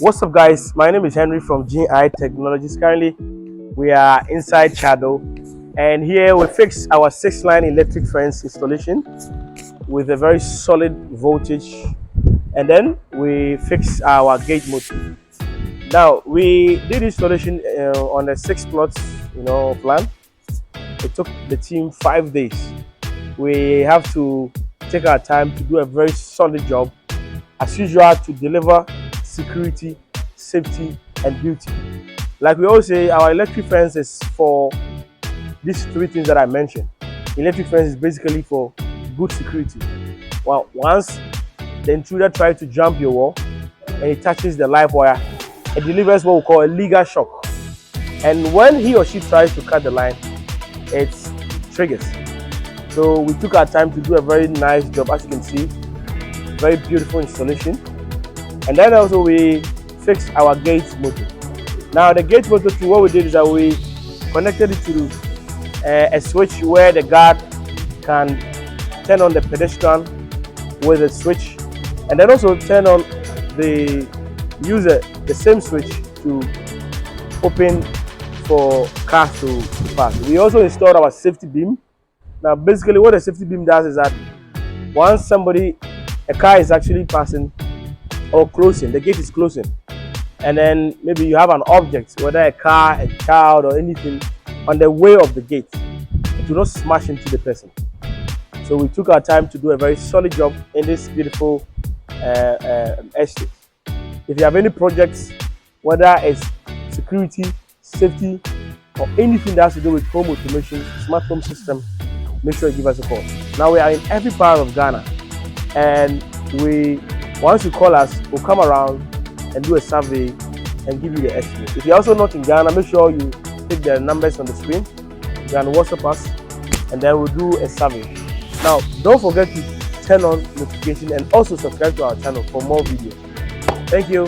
What's up, guys? My name is Henry from GI Technologies. Currently, we are inside Tse Addo, and here we fix our 6-line electric fence installation with a very solid voltage, and then we fix our gate motor. Now, we did installation on a 6 plots, plan. It took the team 5 days. We have to take our time to do a very solid job, as usual, to deliver security, safety, and beauty. Like we always say, our electric fence is for these three things that I mentioned. Electric fence is basically for good security. Well, once the intruder tries to jump your wall and he touches the live wire, it delivers what we call a legal shock. And when he or she tries to cut the line, it triggers. So we took our time to do a very nice job, as you can see. Very beautiful installation. And then also we fixed our gate motor. Now the gate motor, what we did is that we connected it to a switch where the guard can turn on the pedestrian with a switch, and then also turn on the user the same switch to open for cars to pass. We also installed our safety beam. Now basically what the safety beam does is that once a car is actually passing or closing, the gate is closing, and then maybe you have an object, whether a car, a child, or anything on the way of the gate, it will not smash into the person. So we took our time to do a very solid job in this beautiful estate. If you have any projects, whether it's security, safety, or anything that has to do with home automation, smart home system, make sure you give us a call. Now we are in every part of Ghana, and once you call us, we'll come around and do a survey and give you the estimate. If you're also not in Ghana, make sure you take the numbers on the screen. You can WhatsApp us, and then we'll do a survey. Now, don't forget to turn on notification and also subscribe to our channel for more videos. Thank you.